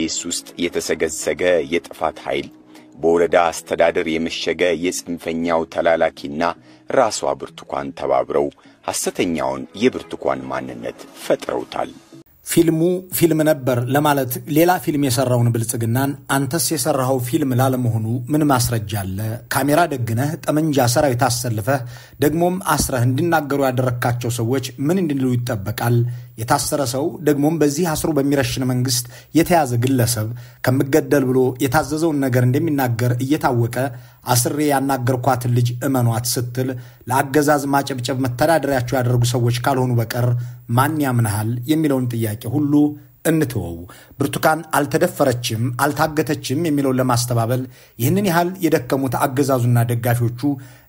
ኢቢኤስ ውስጥ የተሰገሰገ የጥፋት ኃይል በወረዳ አስተዳደር የመሸገ የጽንፈኛው ተላላኪና ራሷ ብርቱካን ተባብረው ሐሰተኛውን የብርቱካን ማንነት ፈጥረውታል። ፊልም ነበር ለማለት ሌላ ፊልም የሰራውን ብልጽግናን አንተስ የሰራው ፊልም ላለመሆኑ ምን ማስረጃ አለ? ካሜራ ደግነህ ጠመንጃ ሰራዊት አሰልፈህ ደግሞም አስረህ እንዲናገሩ ያደረካቸው ሰዎች ምን እንዲሉ ይጠበቃል? የታሰረ ሰው ደግሞም በዚህ አስሩ በሚረሽን መንግስት የተያዘ ግለሰብ ከምገደል ብሎ የታዘዘውን ነገር እንደሚናገር እየታወቀ አስሬ ያናገርኳትን ልጅ እመኗት ስትል ለአገዛዝ ማጨብጨብ መተዳደሪያቸው ያደረጉ ሰዎች ካልሆኑ በቀር ማን ያምናሃል የሚለውን ጥያቄ ሁሉ እንተወው። ብርቱካን አልተደፈረችም አልታገተችም የሚለውን ለማስተባበል ይህንን ያህል የደከሙት አገዛዙና ደጋፊዎቹ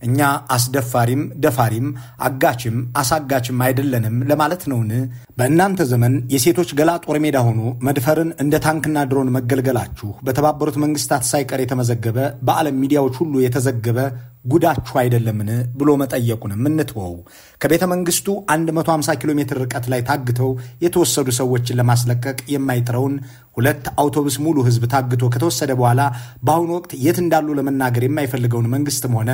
እኛ አስደፋሪም ደፋሪም አጋችም አሳጋችም አይደለንም ለማለት ነውን? በእናንተ ዘመን የሴቶች ገላ ጦር ሜዳ ሆኖ መድፈርን እንደ ታንክና ድሮን መገልገላችሁ በተባበሩት መንግስታት ሳይቀር የተመዘገበ በዓለም ሚዲያዎች ሁሉ የተዘገበ ጉዳችሁ አይደለምን ብሎ መጠየቁንም እንተወው። ከቤተ መንግስቱ 150 ኪሎ ሜትር ርቀት ላይ ታግተው የተወሰዱ ሰዎችን ለማስለቀቅ የማይጥረውን 2 አውቶቡስ ሙሉ ህዝብ ታግቶ ከተወሰደ በኋላ በአሁኑ ወቅት የት እንዳሉ ለመናገር የማይፈልገውን መንግስትም ሆነ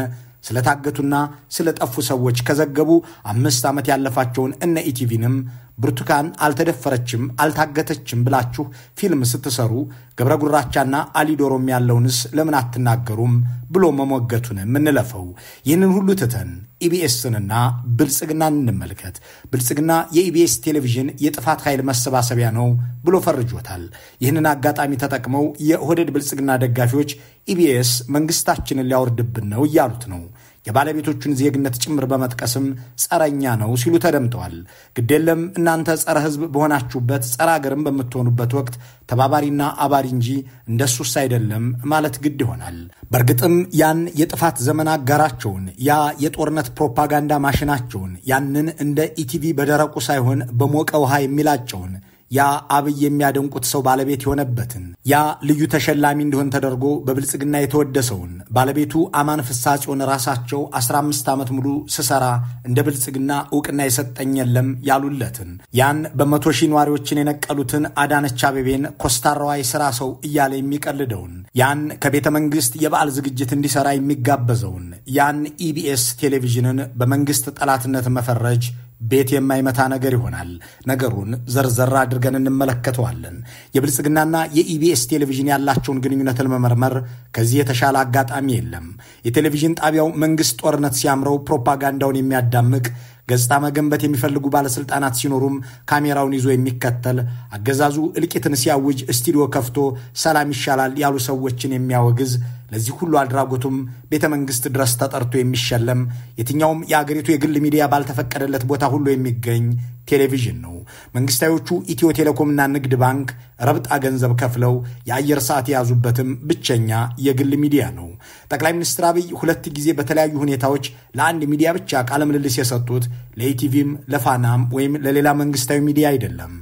ስለታገቱና ስለጠፉ ሰዎች ከዘገቡ 5 ዓመት ያለፋቸውን እነ ኢቲቪንም ብርቱካን አልተደፈረችም አልታገተችም ብላችሁ ፊልም ስትሰሩ ገብረ ጉራቻና አሊዶሮም ያለውንስ ለምን አትናገሩም ብሎ መሞገቱን ምንለፈው። ይህንን ሁሉ ትተን ኢቢኤስንና ብልጽግናን እንመልከት። ብልጽግና የኢቢኤስ ቴሌቪዥን የጥፋት ኃይል መሰባሰቢያ ነው ብሎ ፈርጆታል። ይህንን አጋጣሚ ተጠቅመው የኦህዴድ ብልጽግና ደጋፊዎች ኢቢኤስ መንግስታችንን ሊያወርድብን ነው እያሉት ነው። የባለቤቶቹን ዜግነት ጭምር በመጥቀስም ጸረኛ ነው ሲሉ ተደምጠዋል። ግዴለም እናንተ ጸረ ህዝብ በሆናችሁበት ጸረ ሀገርም በምትሆኑበት ወቅት ተባባሪና አባሪ እንጂ እንደሱስ አይደለም ማለት ግድ ይሆናል። በእርግጥም ያን የጥፋት ዘመን አጋራቸውን ያ የጦርነት ፕሮፓጋንዳ ማሽናቸውን ያንን እንደ ኢቲቪ በደረቁ ሳይሆን በሞቀ ውሃ የሚላጨውን ያ አብይ የሚያደንቁት ሰው ባለቤት የሆነበትን ያ ልዩ ተሸላሚ እንዲሆን ተደርጎ በብልጽግና የተወደሰውን ባለቤቱ አማን ፍሳጽዮን ራሳቸው 15 ዓመት ሙሉ ስሰራ እንደ ብልጽግና ዕውቅና የሰጠኝ የለም ያሉለትን ያን በመቶ ሺህ ነዋሪዎችን የነቀሉትን አዳነች አቤቤን ኮስታራዋ የሥራ ሰው እያለ የሚቀልደውን ያን ከቤተ መንግስት የበዓል ዝግጅት እንዲሰራ የሚጋበዘውን ያን ኢቢኤስ ቴሌቪዥንን በመንግስት ጠላትነት መፈረጅ ቤት የማይመታ ነገር ይሆናል። ነገሩን ዘርዘር አድርገን እንመለከተዋለን። የብልጽግናና የኢቢኤስ ቴሌቪዥን ያላቸውን ግንኙነት ለመመርመር ከዚህ የተሻለ አጋጣሚ የለም። የቴሌቪዥን ጣቢያው መንግስት ጦርነት ሲያምረው ፕሮፓጋንዳውን የሚያዳምቅ ገጽታ መገንበት የሚፈልጉ ባለስልጣናት ሲኖሩም ካሜራውን ይዞ የሚከተል አገዛዙ እልቂትን ሲያውጅ ስቱዲዮ ከፍቶ ሰላም ይሻላል ያሉ ሰዎችን የሚያወግዝ ለዚህ ሁሉ አድራጎቱም ቤተ መንግስት ድረስ ተጠርቶ የሚሸለም የትኛውም የአገሪቱ የግል ሚዲያ ባልተፈቀደለት ቦታ ሁሉ የሚገኝ ቴሌቪዥን ነው። መንግስታዮቹ ኢትዮ ቴሌኮምና ንግድ ባንክ ረብጣ ገንዘብ ከፍለው የአየር ሰዓት የያዙበትም ብቸኛ የግል ሚዲያ ነው። ጠቅላይ ሚኒስትር አብይ 2 ጊዜ በተለያዩ ሁኔታዎች ለአንድ ሚዲያ ብቻ ቃለ ምልልስ የሰጡት ለኢቲቪም ለፋናም ወይም ለሌላ መንግስታዊ ሚዲያ አይደለም፣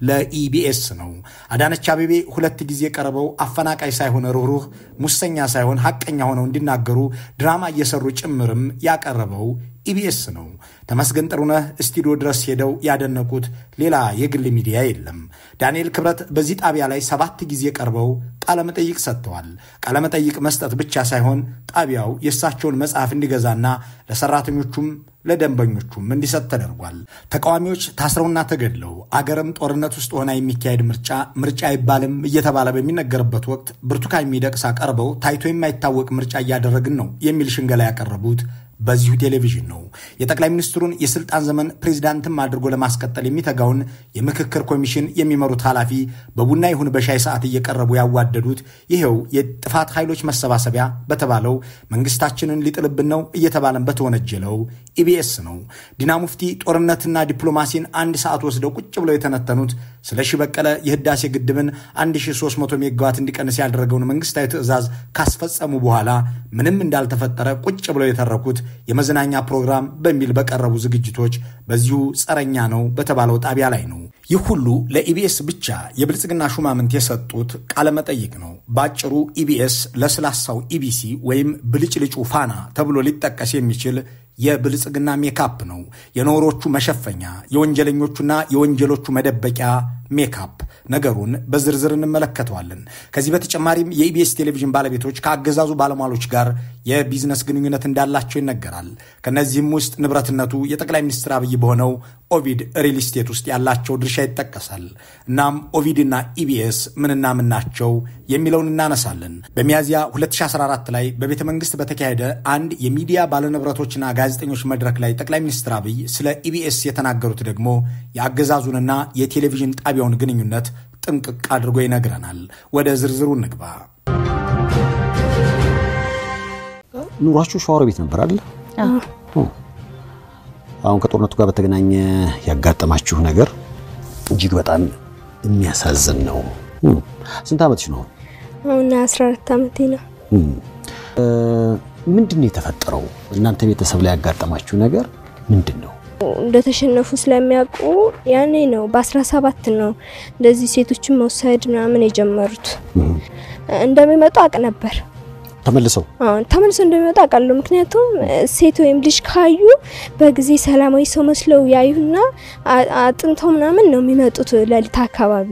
ለኢቢኤስ ነው። አዳነች አቤቤ 2 ጊዜ ቀርበው አፈናቃይ ሳይሆን ሩህሩህ ሙሰኛ ሳይሆን ሐቀኛ ሆነው እንዲናገሩ ድራማ እየሰሩ ጭምርም ያቀረበው ኢቢኤስ ነው። ተመስገን ጥሩነህ ስቱዲዮ ድረስ ሄደው ያደነቁት ሌላ የግል ሚዲያ የለም። ዳንኤል ክብረት በዚህ ጣቢያ ላይ 7 ጊዜ ቀርበው ቃለ መጠይቅ ሰጥተዋል። ቃለ መጠይቅ መስጠት ብቻ ሳይሆን ጣቢያው የእሳቸውን መጽሐፍ እንዲገዛና ለሰራተኞቹም ለደንበኞቹም እንዲሰጥ ተደርጓል። ተቃዋሚዎች ታስረውና ተገድለው አገርም ጦርነት ውስጥ ሆና የሚካሄድ ምርጫ አይባልም እየተባለ በሚነገርበት ወቅት ብርቱካን ሚደቅሳ ቀርበው ታይቶ የማይታወቅ ምርጫ እያደረግን ነው የሚል ሽንገላ ያቀረቡት በዚሁ ቴሌቪዥን ነው። የጠቅላይ ሚኒስትሩን የስልጣን ዘመን ፕሬዝዳንትም አድርጎ ለማስቀጠል የሚተጋውን የምክክር ኮሚሽን የሚመሩት ኃላፊ በቡና ይሁን በሻይ ሰዓት እየቀረቡ ያዋደዱት ይሄው የጥፋት ኃይሎች መሰባሰቢያ በተባለው መንግስታችንን ሊጥልብን ነው እየተባለን በተወነጀለው ኢቢኤስ ነው። ዲና ሙፍቲ ጦርነትና ዲፕሎማሲን 1 ሰዓት ወስደው ቁጭ ብለው የተነተኑት ስለሺ በቀለ የህዳሴ ግድብን 1300 ሜጋዋት እንዲቀንስ ያደረገውን መንግስታዊ ትዕዛዝ ካስፈጸሙ በኋላ ምንም እንዳልተፈጠረ ቁጭ ብለው የተረኩት የመዝናኛ ፕሮግራም በሚል በቀረቡ ዝግጅቶች በዚሁ ጸረኛ ነው በተባለው ጣቢያ ላይ ነው። ይህ ሁሉ ለኢቢኤስ ብቻ የብልጽግና ሹማምንት የሰጡት ቃለ መጠይቅ ነው። ባጭሩ ኢቢኤስ ለስላሳው ኢቢሲ ወይም ብልጭልጩ ፋና ተብሎ ሊጠቀስ የሚችል የብልጽግና ሜካፕ ነው። የኖሮቹ መሸፈኛ፣ የወንጀለኞቹና የወንጀሎቹ መደበቂያ ሜካፕ። ነገሩን በዝርዝር እንመለከተዋለን። ከዚህ በተጨማሪም የኢቢኤስ ቴሌቪዥን ባለቤቶች ከአገዛዙ ባለሟሎች ጋር የቢዝነስ ግንኙነት እንዳላቸው ይነገራል። ከነዚህም ውስጥ ንብረትነቱ የጠቅላይ ሚኒስትር አብይ በሆነው ኦቪድ ሪል ስቴት ውስጥ ያላቸው ድርሻ ይጠቀሳል። እናም ኦቪድና ኢቢኤስ ምንና ምን ናቸው የሚለውን እናነሳለን። በሚያዝያ 2014 ላይ በቤተ መንግስት በተካሄደ አንድ የሚዲያ ባለንብረቶችና ጋዜጠኞች መድረክ ላይ ጠቅላይ ሚኒስትር አብይ ስለ ኢቢኤስ የተናገሩት ደግሞ የአገዛዙንና የቴሌቪዥን ጣቢያውን ግንኙነት ጥንቅቅ አድርጎ ይነግረናል። ወደ ዝርዝሩ እንግባ። ኑሯችሁ ሸዋሮ ቤት ነበር አይደል? አሁን ከጦርነቱ ጋር በተገናኘ ያጋጠማችሁ ነገር እጅግ በጣም የሚያሳዝን ነው። ስንት ዓመትሽ ነው? አሁን 14 ዓመቴ ነው። ምንድነው የተፈጠረው? እናንተ ቤተሰብ ላይ ያጋጠማችሁ ነገር ምንድነው? እንደተሸነፉ ስለሚያውቁ ያኔ ነው በ17 ነው እንደዚህ ሴቶችን መውሰድ ምናምን የጀመሩት። እንደሚመጡ አቅ ነበር። ተመልሰው እንደሚመጡ አቃሉ። ምክንያቱም ሴት ወይም ልጅ ካዩ በጊዜ ሰላማዊ ሰው መስለው ያዩና አጥንተው ምናምን ነው የሚመጡት ለሊት አካባቢ።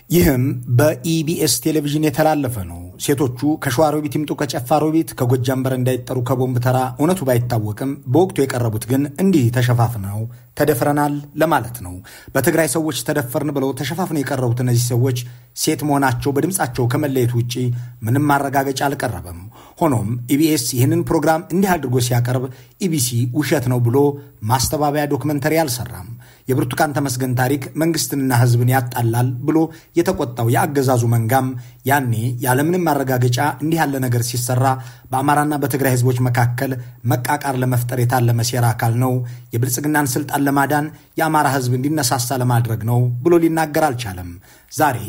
ይህም በኢቢኤስ ቴሌቪዥን የተላለፈ ነው። ሴቶቹ ከሸዋሮቢት ይምጡ ከጨፋሮቢት ከጎጃም በረንዳ ይጠሩ ከቦምብ ተራ እውነቱ ባይታወቅም በወቅቱ የቀረቡት ግን እንዲህ ተሸፋፍነው ተደፍረናል ለማለት ነው። በትግራይ ሰዎች ተደፈርን ብለው ተሸፋፍነው የቀረቡት እነዚህ ሰዎች ሴት መሆናቸው በድምጻቸው ከመለየት ውጪ ምንም ማረጋገጫ አልቀረበም። ሆኖም ኢቢኤስ ይህንን ፕሮግራም እንዲህ አድርጎ ሲያቀርብ ኢቢሲ ውሸት ነው ብሎ ማስተባበያ ዶክመንተሪ አልሰራም። የብርቱካን ተመስገን ታሪክ መንግስትንና ህዝብን ያጣላል ብሎ የተቆጣው የአገዛዙ መንጋም ያኔ ያለምንም ማረጋገጫ እንዲህ ያለ ነገር ሲሰራ በአማራና በትግራይ ህዝቦች መካከል መቃቃር ለመፍጠር የታለመ ሴራ አካል ነው፣ የብልጽግናን ስልጣን ለማዳን የአማራ ህዝብ እንዲነሳሳ ለማድረግ ነው ብሎ ሊናገር አልቻለም። ዛሬ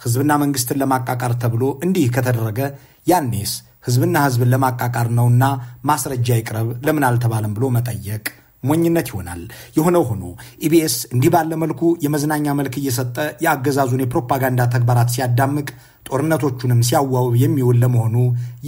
ህዝብና መንግስትን ለማቃቃር ተብሎ እንዲህ ከተደረገ ያኔስ ህዝብና ህዝብን ለማቃቃር ነውና ማስረጃ ይቅረብ ለምን አልተባለም ብሎ መጠየቅ ሞኝነት ይሆናል። የሆነው ሆኖ ኢቢኤስ እንዲህ ባለ መልኩ የመዝናኛ መልክ እየሰጠ የአገዛዙን የፕሮፓጋንዳ ተግባራት ሲያዳምቅ ጦርነቶቹንም ሲያዋውብ የሚውል ለመሆኑ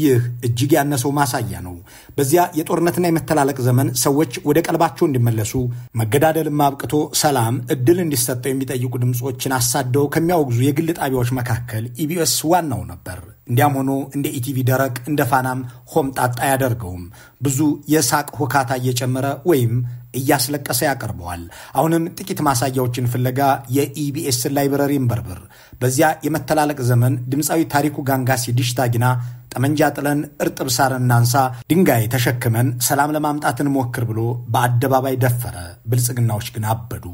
ይህ እጅግ ያነሰው ማሳያ ነው። በዚያ የጦርነትና የመተላለቅ ዘመን ሰዎች ወደ ቀልባቸው እንዲመለሱ መገዳደልም አብቅቶ ሰላም እድል እንዲሰጠው የሚጠይቁ ድምጾችን አሳደው ከሚያወግዙ የግል ጣቢያዎች መካከል ኢቢኤስ ዋናው ነበር። እንዲያም ሆኖ እንደ ኢቲቪ ደረቅ እንደ ፋናም ሆምጣጣ ያደርገውም ብዙ የሳቅ ሁካታ እየጨመረ ወይም እያስለቀሰ ያቀርበዋል። አሁንም ጥቂት ማሳያዎችን ፍለጋ የኢቢኤስ ላይብረሪ እንበርብር። በዚያ የመተላለቅ ዘመን ድምፃዊ ታሪኩ ጋንጋሲ ዲሽታጊና ጠመንጃ ጥለን እርጥብ ሳር እናንሳ ድንጋይ ተሸክመን ሰላም ለማምጣት እንሞክር ብሎ በአደባባይ ደፈረ። ብልጽግናዎች ግን አበዱ።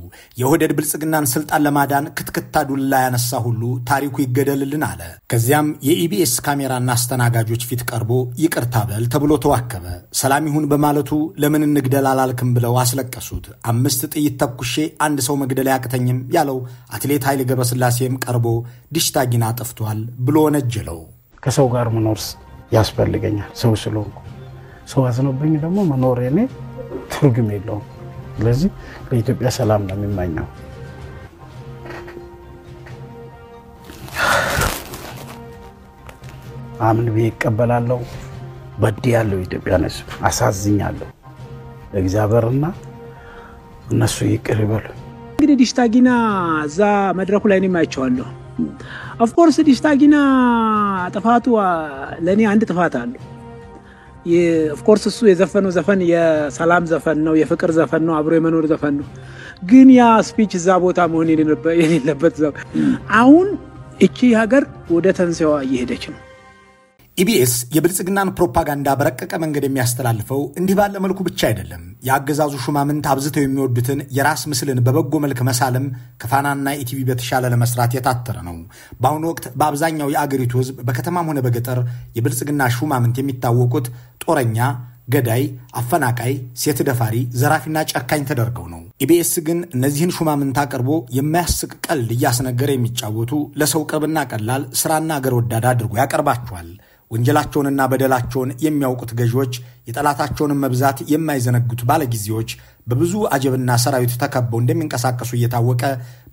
የወደድ ብልጽግናን ስልጣን ለማዳን ክትክታ ዱላ ያነሳ ሁሉ ታሪኩ ይገደልልን አለ። ከዚያም የኢቢኤስ ካሜራና አስተናጋጆች ፊት ቀርቦ ይቅርታ በል ተብሎ ተዋከበ። ሰላም ይሁን በማለቱ ለምን እንግደል አላልክም ብለው አስለቀሱት። 5 ጥይት ተኩሼ አንድ ሰው መግደል ያቅተኝም ያለው አትሌት ኃይሌ ገብረስላሴም ቀርቦ ዲሽታጊና ጠፍቷል ብሎ ወነጀለው። ከሰው ጋር መኖር ያስፈልገኛል። ሰው ስለሆንኩ ሰው አዝኖብኝ ደግሞ መኖር የኔ ትርጉም የለውም። ስለዚህ ለኢትዮጵያ ሰላም ነው የሚመኘው። አምን ቢቀበላለው በዲያለው ኢትዮጵያ ነስ አሳዝኛለሁ። እግዚአብሔርና እነሱ ይቅር ይበሉ። እንግዲህ ዲሽታጊና እዛ መድረኩ ላይ ነው ማይቻለሁ። ኦፍ ኮርስ ዲሽታጊና ጥፋቱ ለኔ አንድ ጥፋት አለው። ኦፍ ኮርስ እሱ የዘፈነው ዘፈን የሰላም ዘፈን ነው፣ የፍቅር ዘፈን ነው፣ አብሮ የመኖር ዘፈን ነው። ግን ያ ስፒች እዛ ቦታ መሆን የሌለበት አሁን እቺ ሀገር ወደ ተንሰዋ እየሄደች ነው። ኢቢኤስ የብልጽግናን ፕሮፓጋንዳ በረቀቀ መንገድ የሚያስተላልፈው እንዲህ ባለ መልኩ ብቻ አይደለም። የአገዛዙ ሹማምንት አብዝተው የሚወዱትን የራስ ምስልን በበጎ መልክ መሳለም ከፋናና ኢቲቪ በተሻለ ለመስራት የታተረ ነው። በአሁኑ ወቅት በአብዛኛው የአገሪቱ ህዝብ በከተማም ሆነ በገጠር የብልጽግና ሹማምንት የሚታወቁት ጦረኛ፣ ገዳይ፣ አፈናቃይ፣ ሴት ደፋሪ፣ ዘራፊና ጨካኝ ተደርገው ነው። ኢቢኤስ ግን እነዚህን ሹማምንት አቅርቦ የማያስቅ ቀልድ እያስነገረ የሚጫወቱ ለሰው ቅርብና ቀላል ስራና አገር ወዳድ አድርጎ ያቀርባቸዋል። ወንጀላቸውንና በደላቸውን የሚያውቁት ገዢዎች የጠላታቸውን መብዛት የማይዘነጉት ባለጊዜዎች በብዙ አጀብና ሰራዊት ተከበው እንደሚንቀሳቀሱ እየታወቀ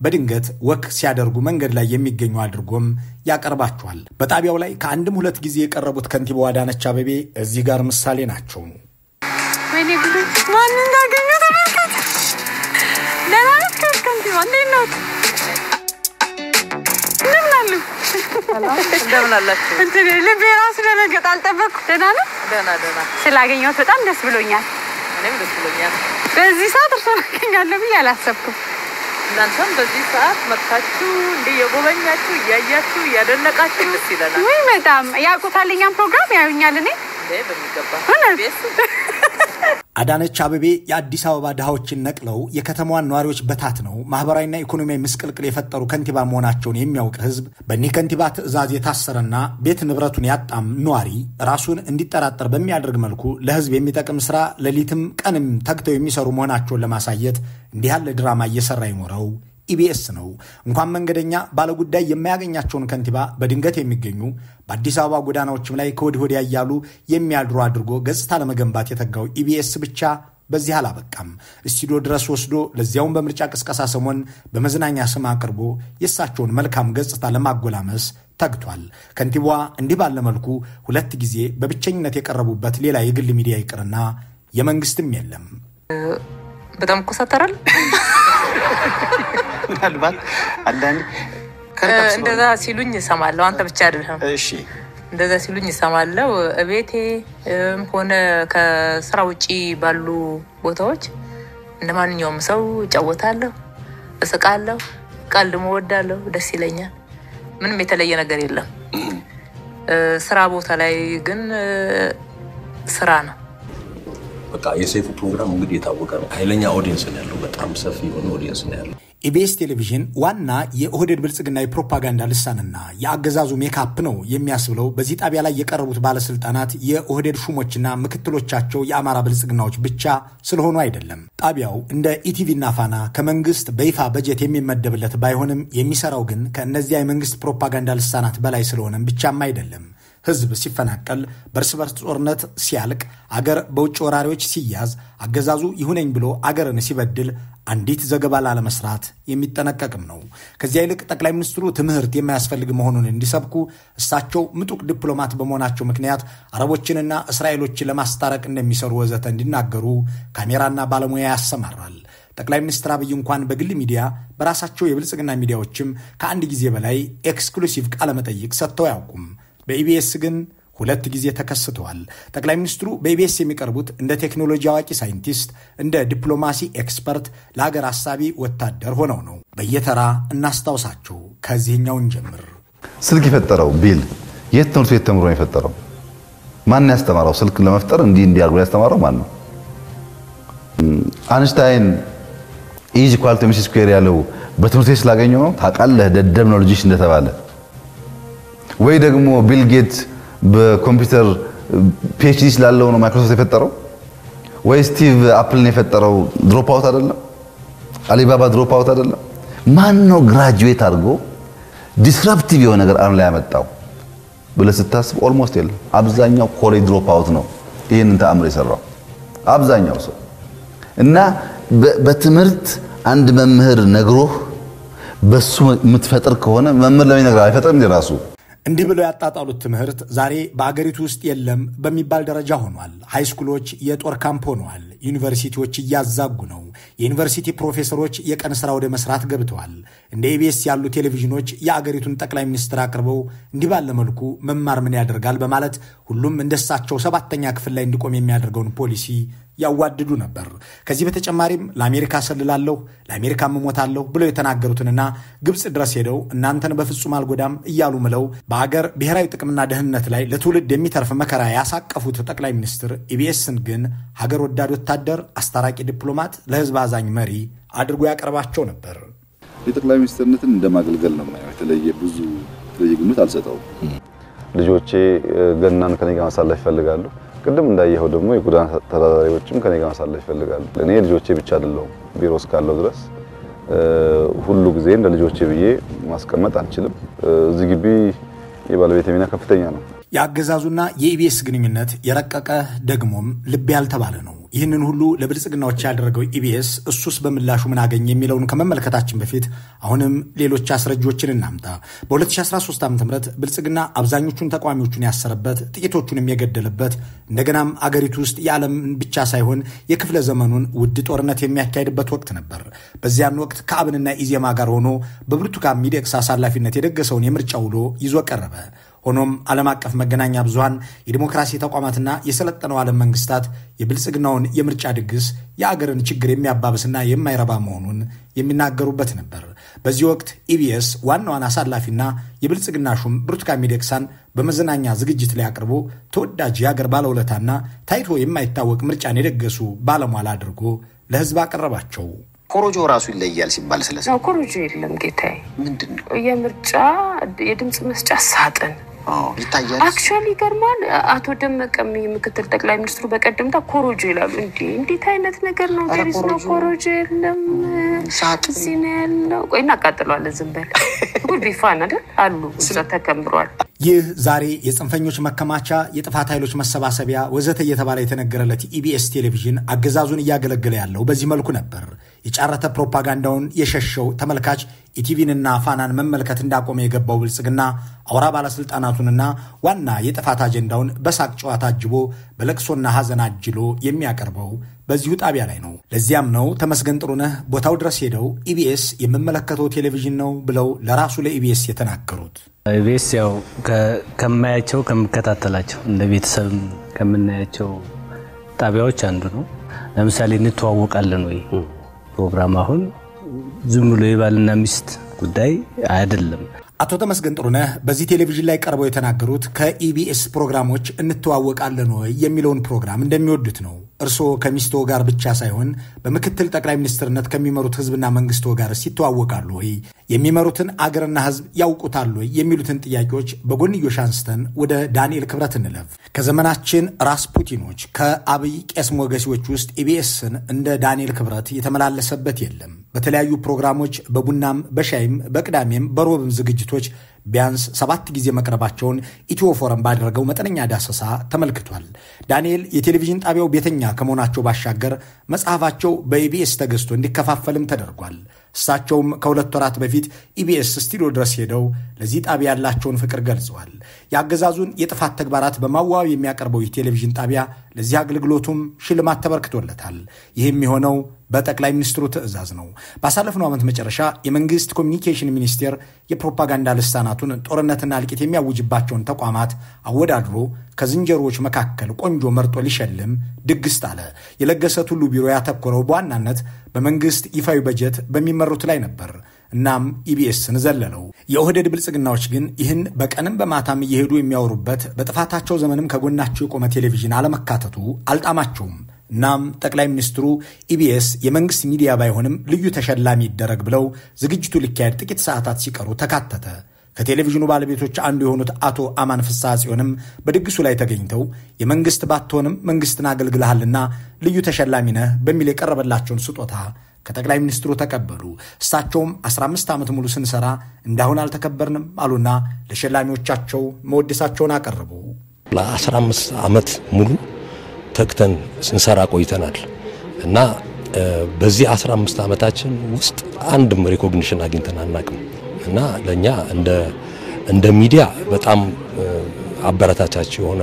በድንገት ወክ ሲያደርጉ መንገድ ላይ የሚገኙ አድርጎም ያቀርባቸዋል። በጣቢያው ላይ ከአንድም 2 ጊዜ የቀረቡት ከንቲባው አዳነች አቤቤ እዚህ ጋር ምሳሌ ናቸው። ወይኔ ጉድ ማን እንዳገኘው ተመልከት ለራስ ከንቲባ እንዴት ነው እንደምን አላችሁ እንዴ ልቤ ራስ ደረገጥ አልጠበቅኩ ደህና ነው ደህና ስላገኘሁት በጣም ደስ ብሎኛል እኔም ደስ ብሎኛል በዚህ ሰዓት ተሰማኛለሁ ብዬ አላሰብኩም እናንተም በዚህ ሰዓት መጥታችሁ እንደየጎበኛችሁ ያያችሁ ያደነቃችሁ ደስ ይላል ወይ በጣም ያቆታልኛም ፕሮግራም ያዩኛል እኔ በሚገባ አዳነች አበቤ የአዲስ አበባ ድሃዎችን ነቅለው የከተማዋን ነዋሪዎች በታትነው ማህበራዊና ኢኮኖሚያዊ ምስቅልቅል የፈጠሩ ከንቲባ መሆናቸውን የሚያውቅ ህዝብ በእኒህ ከንቲባ ትዕዛዝ የታሰረና ቤት ንብረቱን ያጣም ነዋሪ ራሱን እንዲጠራጠር በሚያደርግ መልኩ ለህዝብ የሚጠቅም ስራ ሌሊትም ቀንም ተግተው የሚሰሩ መሆናቸውን ለማሳየት እንዲህ ያለ ድራማ እየሰራ ይኖረው ኢቢኤስ ነው። እንኳን መንገደኛ ባለጉዳይ የማያገኛቸውን ከንቲባ በድንገት የሚገኙ በአዲስ አበባ ጎዳናዎችም ላይ ከወዲህ ወዲያ ያያሉ የሚያድሩ አድርጎ ገጽታ ለመገንባት የተጋው ኢቢኤስ ብቻ በዚህ አላበቃም። ስቱዲዮ ድረስ ወስዶ ለዚያውን በምርጫ ቅስቀሳ ሰሞን በመዝናኛ ስም አቅርቦ የሳቸውን መልካም ገጽታ ለማጎላመስ ተግቷል። ከንቲባዋ እንዲህ ባለ መልኩ ሁለት ጊዜ በብቸኝነት የቀረቡበት ሌላ የግል ሚዲያ ይቅርና የመንግስትም የለም። በጣም ኮሳተራል ምናልባት አንዳንድ እንደዛ ሲሉኝ እሰማለሁ አንተ ብቻ አይደለም እሺ እንደዛ ሲሉኝ እሰማለሁ እቤቴ ሆነ ከስራ ውጪ ባሉ ቦታዎች እንደማንኛውም ሰው እጫወታለሁ እስቃለሁ ቀልድ እወዳለሁ ደስ ይለኛል ምንም የተለየ ነገር የለም ስራ ቦታ ላይ ግን ስራ ነው በቃ የሴፉ ፕሮግራም እንግዲህ የታወቀ ነው ኃይለኛ ኦዲየንስ ነው ያለው በጣም ሰፊ የሆነ ኦዲየንስ ነው ያለው ኢቢኤስ ቴሌቪዥን ዋና የኦህዴድ ብልጽግና የፕሮፓጋንዳ ልሳንና የአገዛዙ ሜካፕ ነው የሚያስብለው በዚህ ጣቢያ ላይ የቀረቡት ባለስልጣናት የኦህዴድ ሹሞችና ምክትሎቻቸው የአማራ ብልጽግናዎች ብቻ ስለሆኑ አይደለም። ጣቢያው እንደ ኢቲቪና ፋና ከመንግስት በይፋ በጀት የሚመደብለት ባይሆንም የሚሰራው ግን ከእነዚያ የመንግስት ፕሮፓጋንዳ ልሳናት በላይ ስለሆነም ብቻም አይደለም። ህዝብ ሲፈናቀል በርስ በርስ ጦርነት ሲያልቅ አገር በውጭ ወራሪዎች ሲያዝ አገዛዙ ይሁነኝ ብሎ አገርን ሲበድል አንዲት ዘገባ ላለመስራት የሚጠነቀቅም ነው። ከዚያ ይልቅ ጠቅላይ ሚኒስትሩ ትምህርት የማያስፈልግ መሆኑን እንዲሰብኩ እሳቸው ምጡቅ ዲፕሎማት በመሆናቸው ምክንያት አረቦችንና እስራኤሎችን ለማስታረቅ እንደሚሰሩ ወዘተ እንዲናገሩ ካሜራና ባለሙያ ያሰማራል። ጠቅላይ ሚኒስትር አብይ እንኳን በግል ሚዲያ በራሳቸው የብልጽግና ሚዲያዎችም ከአንድ ጊዜ በላይ ኤክስክሉሲቭ ቃለ መጠይቅ ሰጥተው ያውቁም። በኢቢኤስ ግን ሁለት ጊዜ ተከስተዋል። ጠቅላይ ሚኒስትሩ በኢቢኤስ የሚቀርቡት እንደ ቴክኖሎጂ አዋቂ ሳይንቲስት፣ እንደ ዲፕሎማሲ ኤክስፐርት፣ ለሀገር አሳቢ ወታደር ሆነው ነው። በየተራ እናስታውሳቸው። ከዚህኛው እንጀምር። ስልክ የፈጠረው ቢል የት ትምህርት ቤት ተምሮ የፈጠረው ማን ያስተማረው? ስልክ ለመፍጠር እንዲህ አድርጎ ያስተማረው ማን ነው? አንስታይን ኢዝ ኢኳል ቱ ኤምሲ ስኩዌር ያለው በትምህርት ቤት ስላገኘው ነው? ታውቃለህ ደደብ ነው ልጅሽ እንደተባለ ወይ ደግሞ ቢል ጌት በኮምፒውተር ፒኤችዲ ስላለው ነው ማይክሮሶፍት የፈጠረው? ወይ ስቲቭ አፕል ነው የፈጠረው? ድሮፕ አውት አይደለም? አሊባባ ድሮፕ አውት አይደለም? ማን ነው ግራጁዌት አድርጎ ዲስራፕቲቭ የሆነ ነገር አሁን ላይ ያመጣው ብለህ ስታስብ ኦልሞስት የለም። አብዛኛው ኮሌጅ ድሮፕ አውት ነው ይሄንን ተአምር የሰራው አብዛኛው ሰው። እና በትምህርት አንድ መምህር ነግሮህ በሱ የምትፈጥር ከሆነ መምህር ለምን ነገር አይፈጥርም? እንደራሱ እንዲህ ብለው ያጣጣሉት ትምህርት ዛሬ በአገሪቱ ውስጥ የለም በሚባል ደረጃ ሆኗል። ሃይስኩሎች የጦር ካምፕ ሆነዋል። ዩኒቨርሲቲዎች እያዛጉ ነው። የዩኒቨርሲቲ ፕሮፌሰሮች የቀን ስራ ወደ መስራት ገብተዋል። እንደ ኢቢኤስ ያሉ ቴሌቪዥኖች የአገሪቱን ጠቅላይ ሚኒስትር አቅርበው እንዲህ ባለ መልኩ መማር ምን ያደርጋል በማለት ሁሉም እንደሳቸው 7ኛ ክፍል ላይ እንዲቆም የሚያደርገውን ፖሊሲ ያዋድዱ ነበር። ከዚህ በተጨማሪም ለአሜሪካ ሰልላለሁ ለአሜሪካ መሞታለሁ ብለው የተናገሩትንና ግብጽ ድረስ ሄደው እናንተን በፍጹም አልጎዳም እያሉ ምለው በአገር ብሔራዊ ጥቅምና ደህንነት ላይ ለትውልድ የሚተርፍ መከራ ያሳቀፉት ጠቅላይ ሚኒስትር ኢቢኤስን ግን ሀገር ወዳድ ወታደር፣ አስታራቂ ዲፕሎማት፣ ለህዝብ አዛኝ መሪ አድርጎ ያቀርባቸው ነበር። የጠቅላይ ሚኒስትርነትን እንደማገልገል ነው ማለት የተለየ ብዙ ግምት አልሰጠውም። ልጆቼ ገናን ከኔ ጋር ማሳለፍ ይፈልጋሉ። ቅድም እንዳየኸው ደግሞ የጎዳና ተዳዳሪዎችም ከኔ ጋር ማሳለፍ ይፈልጋሉ። እኔ ልጆቼ ብቻ አይደለም ቢሮ እስካለው ድረስ ሁሉ ጊዜ እንደ ልጆቼ ብዬ ማስቀመጥ አልችልም። እዚህ ግቢ የባለቤቴ ሚና ከፍተኛ ነው። የአገዛዙና የኢቢኤስ ግንኙነት የረቀቀ ደግሞም ልብ ያልተባለ ነው። ይህንን ሁሉ ለብልጽግናዎች ያደረገው ኢቢኤስ እሱስ በምላሹ ምን አገኘ የሚለውን ከመመልከታችን በፊት አሁንም ሌሎች አስረጆችን እናምጣ። በ2013 ዓ.ም ብልጽግና አብዛኞቹን ተቃዋሚዎቹን ያሰረበት፣ ጥቂቶቹንም የገደለበት፣ እንደገናም አገሪቱ ውስጥ የዓለም ብቻ ሳይሆን የክፍለ ዘመኑን ውድ ጦርነት የሚያካሄድበት ወቅት ነበር። በዚያን ወቅት ከአብንና ኢዜማ ጋር ሆኖ በብርቱካን ሚደቅሳ አሳላፊነት የደገሰውን የምርጫ ውሎ ይዞ ቀረበ። ሆኖም ዓለም አቀፍ መገናኛ ብዙሃን የዲሞክራሲ ተቋማትና የሰለጠነው ዓለም መንግስታት የብልጽግናውን የምርጫ ድግስ የአገርን ችግር የሚያባብስና የማይረባ መሆኑን የሚናገሩበት ነበር። በዚህ ወቅት ኢቢኤስ ዋናዋን አሳላፊና የብልጽግና ሹም ብርቱካን ሚደቅሳን በመዝናኛ ዝግጅት ላይ አቅርቦ ተወዳጅ የአገር ባለውለታና ታይቶ የማይታወቅ ምርጫን የደገሱ ባለሟል አድርጎ ለህዝብ አቀረባቸው። ኮሮጆ ራሱ ይለያል ሲባል ስለዚህ ነው። ኮሮጆ የለም ጌታዬ። ምንድነው? የምርጫ የድምጽ መስጫ ሳጥን ይታያል። አክቹአሊ ገርማል። አቶ ደመቀም ምክትል ጠቅላይ ሚኒስትሩ በቀደምታ ኮሮጆ ይላሉ። እንዴት አይነት ነገር ነው? ገሪስ ነው። ኮሮጆ የለም ሳጥን ሲነ ያለው ቆይ እናቃጥለዋለን። ዝም በል ጉድ ቢፋን አይደል አሉ ተከምሯል። ይህ ዛሬ የጽንፈኞች መከማቻ፣ የጥፋት ኃይሎች መሰባሰቢያ ወዘተ እየተባለ የተነገረለት ኢቢኤስ ቴሌቪዥን አገዛዙን እያገለገለ ያለው በዚህ መልኩ ነበር። የጫረተ ፕሮፓጋንዳውን የሸሸው ተመልካች ኢቲቪንና ፋናን መመልከት እንዳቆመ የገባው ብልጽግና አውራ ባለስልጣናቱንና ዋና የጥፋት አጀንዳውን በሳቅ ጨዋታ አጅቦ በለቅሶና ሐዘን አጅሎ የሚያቀርበው በዚሁ ጣቢያ ላይ ነው። ለዚያም ነው ተመስገን ጥሩነህ ቦታው ድረስ ሄደው ኢቢኤስ የምመለከተው ቴሌቪዥን ነው ብለው ለራሱ ለኢቢኤስ የተናገሩት። ኢቢኤስ ያው ከማያቸው ከምከታተላቸው እንደ ቤተሰብ ከምናያቸው ጣቢያዎች አንዱ ነው። ለምሳሌ እንተዋወቃለን ወይ ፕሮግራም አሁን ዝም ብሎ የባልና ሚስት ጉዳይ አይደለም። አቶ ተመስገን ጥሩነህ በዚህ ቴሌቪዥን ላይ ቀርበው የተናገሩት ከኢቢኤስ ፕሮግራሞች እንተዋወቃለን ወይ የሚለውን ፕሮግራም እንደሚወዱት ነው። እርሶ ከሚስቶ ጋር ብቻ ሳይሆን በምክትል ጠቅላይ ሚኒስትርነት ከሚመሩት ህዝብና መንግስቶ ጋር ሲተዋወቃሉ ወይ፣ የሚመሩትን አገርና ህዝብ ያውቁታል ወይ የሚሉትን ጥያቄዎች በጎንዮሽ አንስተን ወደ ዳንኤል ክብረት እንለፍ። ከዘመናችን ራስፑቲኖች ከአብይ ቄስ ሞገሲዎች ውስጥ ኢቢኤስን እንደ ዳንኤል ክብረት የተመላለሰበት የለም። በተለያዩ ፕሮግራሞች በቡናም በሻይም በቅዳሜም በሮብም ዝግጅቶች ቢያንስ 7 ጊዜ መቅረባቸውን ኢትዮ ፎረም ባደረገው መጠነኛ ዳሰሳ ተመልክቷል። ዳንኤል የቴሌቪዥን ጣቢያው ቤተኛ ከመሆናቸው ባሻገር መጽሐፋቸው በኢቢኤስ ተገዝቶ እንዲከፋፈልም ተደርጓል። እሳቸውም ከ2 ወራት በፊት ኢቢኤስ ስቱዲዮ ድረስ ሄደው ለዚህ ጣቢያ ያላቸውን ፍቅር ገልጸዋል። የአገዛዙን የጥፋት ተግባራት በማዋብ የሚያቀርበው የቴሌቪዥን ጣቢያ ለዚህ አገልግሎቱም ሽልማት ተበርክቶለታል። ይህም የሆነው በጠቅላይ ሚኒስትሩ ትዕዛዝ ነው። ባሳለፍነው ዓመት መጨረሻ የመንግስት ኮሚኒኬሽን ሚኒስቴር የፕሮፓጋንዳ ልሳናቱን ጦርነትና እልቂት የሚያውጅባቸውን ተቋማት አወዳድሮ ከዝንጀሮዎች መካከል ቆንጆ መርጦ ሊሸልም ድግስ ጣለ። የለገሰ ቱሉ ቢሮ ያተኮረው በዋናነት በመንግስት ይፋዊ በጀት በሚመሩት ላይ ነበር። እናም ኢቢኤስን ዘለለው። የኦህዴድ ብልጽግናዎች ግን ይህን በቀንም በማታም እየሄዱ የሚያወሩበት በጥፋታቸው ዘመንም ከጎናቸው የቆመ ቴሌቪዥን አለመካተቱ አልጣማቸውም። እናም ጠቅላይ ሚኒስትሩ ኢቢኤስ የመንግስት ሚዲያ ባይሆንም ልዩ ተሸላሚ ይደረግ ብለው ዝግጅቱ ሊካሄድ ጥቂት ሰዓታት ሲቀሩ ተካተተ። ከቴሌቪዥኑ ባለቤቶች አንዱ የሆኑት አቶ አማን ፍስሐ ጽዮንም በድግሱ ላይ ተገኝተው የመንግስት ባትሆንም መንግስትን አገልግልሃልና ልዩ ተሸላሚ ነህ በሚል የቀረበላቸውን ስጦታ ከጠቅላይ ሚኒስትሩ ተቀበሉ። እሳቸውም 15 ዓመት ሙሉ ስንሰራ እንዳሁን አልተከበርንም አሉና ለሸላሚዎቻቸው መወደሳቸውን አቀረቡ። ለ15 ዓመት ሙሉ ተክተን ስንሰራ ቆይተናል እና በዚህ 15 ዓመታችን ውስጥ አንድም ሪኮግኒሽን አግኝተን አናውቅም እና ለኛ እንደ ሚዲያ በጣም አበረታታች የሆነ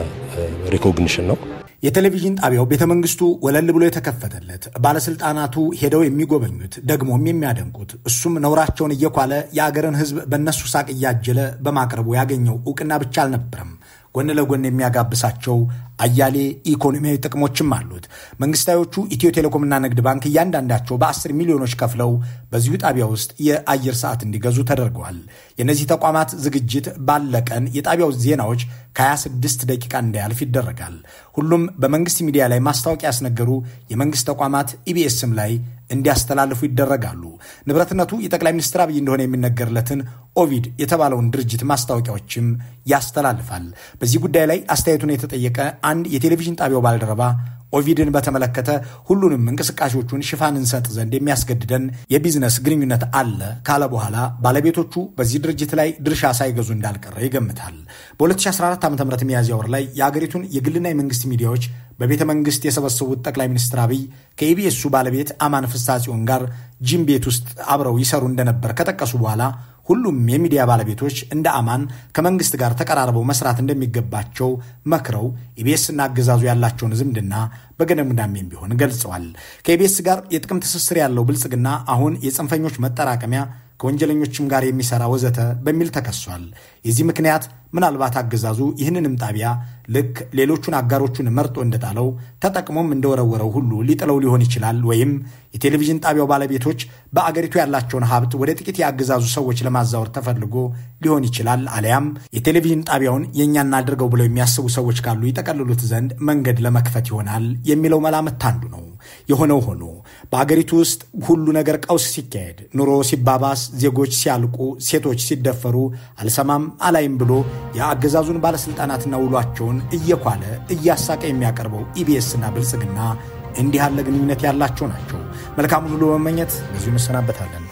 ሪኮግኒሽን ነው። የቴሌቪዥን ጣቢያው ቤተመንግስቱ ወለል ብሎ የተከፈተለት፣ ባለስልጣናቱ ሄደው የሚጎበኙት ደግሞም የሚያደንቁት፣ እሱም ነውራቸውን እየኳለ የአገርን ህዝብ በእነሱ ሳቅ እያጀለ በማቅረቡ ያገኘው ዕውቅና ብቻ አልነበረም። ጎን ለጎን የሚያጋብሳቸው አያሌ ኢኮኖሚያዊ ጥቅሞችም አሉት። መንግስታዮቹ ኢትዮ ቴሌኮምና ንግድ ባንክ እያንዳንዳቸው በ10 ሚሊዮኖች ከፍለው በዚሁ ጣቢያ ውስጥ የአየር ሰዓት እንዲገዙ ተደርገዋል። የእነዚህ ተቋማት ዝግጅት ባለቀን የጣቢያው ዜናዎች ከ26 ደቂቃ እንዳያልፍ ይደረጋል። ሁሉም በመንግስት ሚዲያ ላይ ማስታወቂያ ያስነገሩ የመንግስት ተቋማት ኢቢኤስም ላይ እንዲያስተላልፉ ይደረጋሉ። ንብረትነቱ የጠቅላይ ሚኒስትር አብይ እንደሆነ የሚነገርለትን ኦቪድ የተባለውን ድርጅት ማስታወቂያዎችም ያስተላልፋል። በዚህ ጉዳይ ላይ አስተያየቱን የተጠየቀ አንድ የቴሌቪዥን ጣቢያው ባልደረባ ኦቪድን በተመለከተ ሁሉንም እንቅስቃሴዎቹን ሽፋን እንሰጥ ዘንድ የሚያስገድደን የቢዝነስ ግንኙነት አለ ካለ በኋላ ባለቤቶቹ በዚህ ድርጅት ላይ ድርሻ ሳይገዙ እንዳልቀረ ይገምታል። በ2014 ዓ.ም ሚያዝያ ወር ላይ የአገሪቱን የግልና የመንግስት ሚዲያዎች በቤተ መንግስት የሰበሰቡት ጠቅላይ ሚኒስትር አብይ ከኢቢኤሱ ባለቤት አማን ፍሳጽዮን ጋር ጂም ቤት ውስጥ አብረው ይሰሩ እንደነበር ከጠቀሱ በኋላ ሁሉም የሚዲያ ባለቤቶች እንደ አማን ከመንግስት ጋር ተቀራርበው መስራት እንደሚገባቸው መክረው ኢቢኤስና አገዛዙ ያላቸውን ዝምድና በገደምዳሜም ቢሆን ገልጸዋል። ከኢቢኤስ ጋር የጥቅም ትስስር ያለው ብልጽግና አሁን የጽንፈኞች መጠራቀሚያ ከወንጀለኞችም ጋር የሚሰራ ወዘተ በሚል ተከሷል። የዚህ ምክንያት ምናልባት አገዛዙ ይህንንም ጣቢያ ልክ ሌሎቹን አጋሮቹን መርጦ እንደጣለው ተጠቅሞም እንደወረወረው ሁሉ ሊጥለው ሊሆን ይችላል። ወይም የቴሌቪዥን ጣቢያው ባለቤቶች በአገሪቱ ያላቸውን ሀብት ወደ ጥቂት የአገዛዙ ሰዎች ለማዛወር ተፈልጎ ሊሆን ይችላል። አሊያም የቴሌቪዥን ጣቢያውን የእኛና አድርገው ብለው የሚያስቡ ሰዎች ካሉ ይጠቀልሉት ዘንድ መንገድ ለመክፈት ይሆናል የሚለው መላምት አንዱ ነው። የሆነው ሆኖ በአገሪቱ ውስጥ ሁሉ ነገር ቀውስ ሲካሄድ፣ ኑሮ ሲባባስ፣ ዜጎች ሲያልቁ፣ ሴቶች ሲደፈሩ አልሰማም አላይም ብሎ የአገዛዙን ባለስልጣናትና ውሏቸውን እየኳለ እያሳቀ የሚያቀርበው ኢቢኤስና ብልጽግና እንዲህ ያለ ግንኙነት ያላቸው ናቸው። መልካሙን ሁሉ በመመኘት በዚሁ እንሰናበታለን።